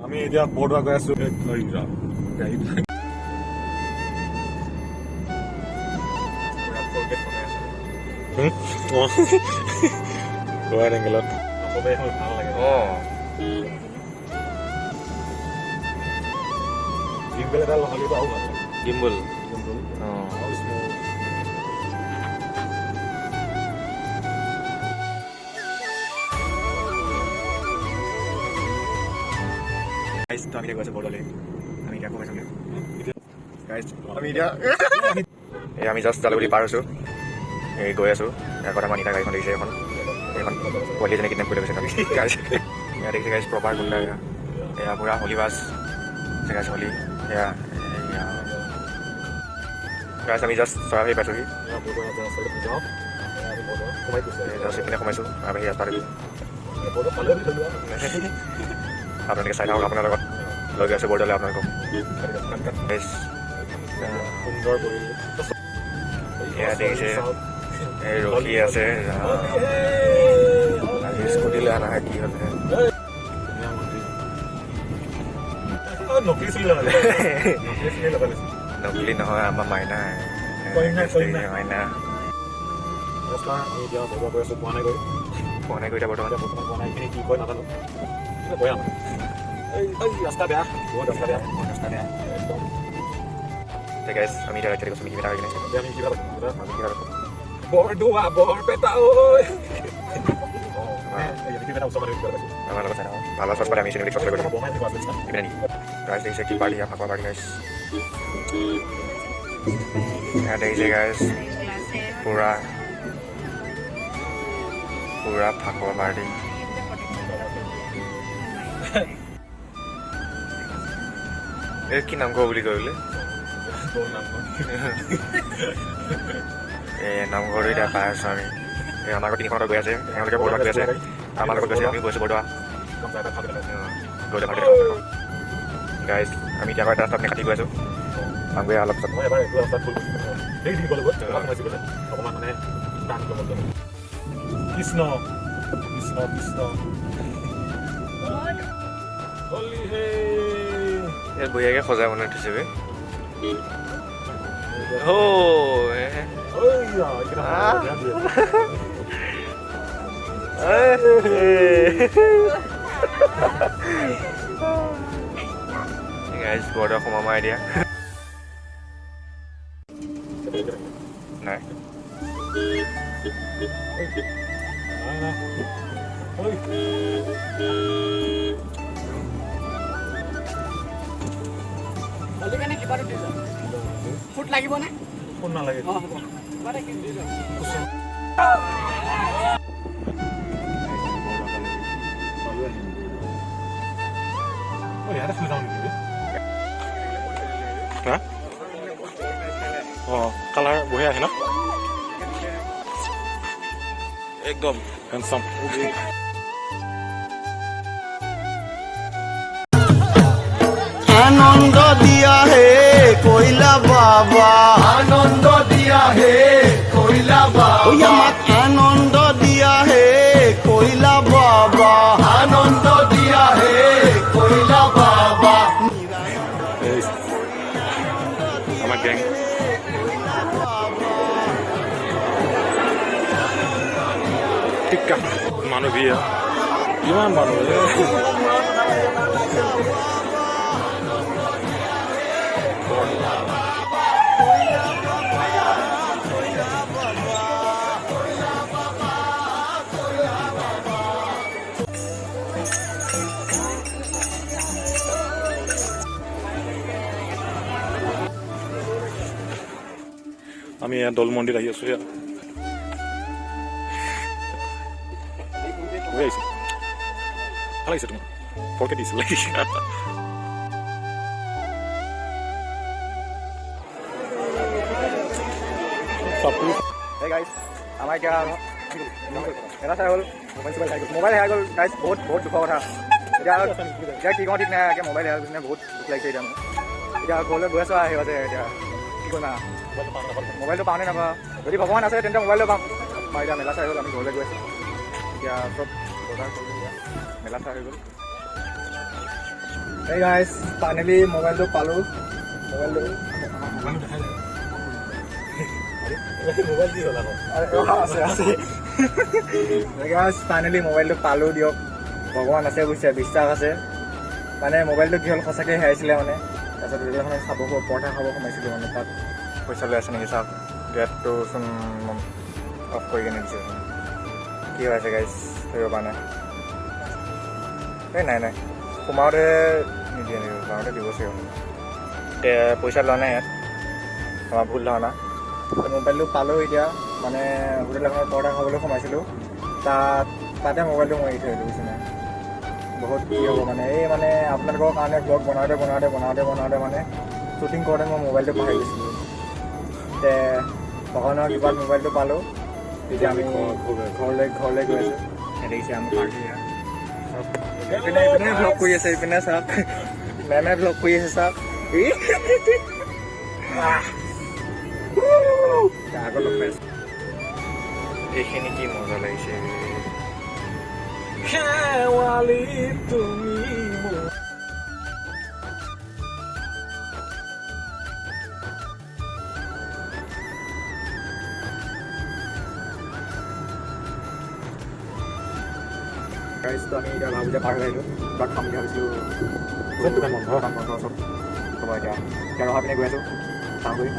আমি এতিয়া বৰদোৱা গৈ আছো গোৱাৰ এংগেলত ভাল লাগে গিম্বল এটা লগালে আৰু ভাল লাগে গিম্বল আমি এতিয়া গৈছো বৰদোৱালৈ আমি এতিয়া কমাইছো আমি জাষ্ট জালুগুৰি পাৰ হৈছোঁ এই গৈ আছোঁ আগত আমাৰ নিতা গাড়ীখন দেখিছে এইখন পোৱালিজনী কিডনেপ কৰি গৈছে এয়া দেখিছে গাইজ প্ৰপাৰ গুণ্ডা এয়া পূৰা হলি বাছ গাইজ হলি এয়া গাইজ আমি জাষ্ট চৰাবাৰী পাইছোঁহি জাষ্ট এইপিনে সোমাইছোঁ চৰাবাৰী ৰাস্তাত আপোনালোকে চাই থাকক আপোনাৰ লগত লৈ গৈ আছোঁ বৰদোৱালৈ আপোনালোকক সুন্দৰ এয়া দেখিছে এই ৰখি আছে স্কুটিলৈ অনা হয় কি হ'লে নকলি নহয় আমাৰ মাইনা মাইনা পোৱা নাই গৈ এতিয়া বৰ্তমান কি কয় নাজানো ৰাস্তা বেয়া বহুত ৰাস্তা বেয়া একদম guys, আমি এতিয়া ৰাতি গৈছোঁ মিকি মেটা হৈ কিনে আমি কিবা বৰদোৱা বৰপেটা ঐ আমাৰ লগত চাই ভাল চচ পালে আমি চিনেমেটিক চচ লৈ গৈছোঁ ইপিনে নেকি গাইজ দেখিছে কি পাৰ্টি ফাকুৱা পাৰ্টি গাইজ ইয়াত দেখিছে গাইজ পূৰা ফাকুৱা পাৰ্টি এই কি নাম কব বুলি কৈ বোলে নামঘৰটো এতিয়া পাই আছোঁ আমি আমাৰ আগত তিনিখন গৈ আছে এওঁলোকে বৰদোৱাত গৈ আছে আমাৰ লগত গৈছে আমি গৈছোঁ বৰদোৱা গ'লে ভালকৈ গাইজ আমি এতিয়া এটা ৰাস্তাত কাটি গৈ আছোঁ আমি গৈ অলপ কৃষ্ণ কৃষ্ণ কৃষ্ণ ইয়াত বঢ়িয়াকৈ সজাই বনাই থৈছে বে বৰদোৱা সোমাই দিয়া নাই ফুট লাগিব নে ফুট নালাগে কালাৰ বঢ়িয়া আহে ন একদম হেণ্ডচাম आनंद दिया है कोयला बाबा आनंद दिया है कोयला बाबा आनंद दिया है कोयला बाबा आनंद दिया है कोयला बाबा আমার গ্যাং টিক্কা মানবীয় ইমান মানুহ আমি ইয়াত দৌল মন্দিৰ আহি আছোঁ ইয়াত গৈ আহিছোঁ ভাল লাগিছে তোমাৰ পৰকে দিছিল লাগিছে আমাৰ এতিয়া এটা চাই হ'ল মোবাইল হেৰাই গ'ল গাইজ বহুত দুখৰ কথা এতিয়া কি কওঁ ঠিক নাই এতিয়া মোবাইল হেৰাই গৈছে বহুত দুখ লাগিছে এতিয়া ঘৰলৈ গৈ আছোঁ আহিব যে এতিয়া কি কৰিম মোবাইলটো পাওঁ নে নাপাওঁ যদি ভগৱান আছে তেন্তে মোবাইলটো পাম মই এতিয়া মেলা চাই হ'ল আমি ঘৰলৈ গৈ আছোঁ এতিয়া চব বজাৰ কৰিলোঁ মেলা চাই হৈ গ'ল এই গাইজ ফাইনেলি মোবাইলটো পালোঁ মোবাইলটো আছে আছে গাইজ ফাইনেলি মোবাইলটো পালোঁ দিয়ক ভগৱান আছে বুজিছে বিশ্বাস আছে মানে মোবাইলটো কি হ'ল সঁচাকৈ হেৰাইছিলে মানে তাৰপিছত ৰেলখনত খাব পৰঠা খাব সোমাইছিলোঁ মানে তাত পইচা লৈ আছে নেকি চাওক গেটটোচোন অফ কৰি কিনে দিছে কি হৈ আছে গাইজ ধৰিব পৰা নাই এই নাই সোমাওঁতে নিদিয়ে নেকি সোমাওঁতে দিব চাগে এতিয়া পইচা লোৱা নাই ইয়াত আমাৰ ভুল ধাৰণা মোবাইলটো পালোঁ এতিয়া মানে হোটেল এখনত পৰঠা খাবলৈ সোমাইছিলোঁ তাতে মোবাইলটো মই এৰি থৈ আহিলোঁ বুজিছেনে বহুত কি হ'ব মানে এই মানে আপোনালোকৰ কাৰণে ব্লগ বনাওঁতে মানে শ্বুটিং কৰোঁতে মই মোবাইলটো পাহৰি গৈছিলোঁ এতিয়া ভগৱানৰ কৃপাত মোবাইলটো পালোঁ তেতিয়া আমি ঘৰলৈ গৈ আছোঁ দেখিছে আমি পাৰ্টি এইপিনে ভ্লগ কৰি আছে এইপিনে চাওক মেমে ভ্লগ কৰি আছে চাওক আগত লগ পাই আছোঁ এইখিনি কি মজা লাগিছে শেৱালি তুমি গাইজটো আমি এতিয়া ভাবোঁ যে পাৰ হৈ আহিলোঁ কিবা খাম বুলি ভাবিছিলোঁ দোকান বন্ধ চব কি ক'ব এতিয়া ৰহা পিনে গৈ আছোঁ চাওঁগৈ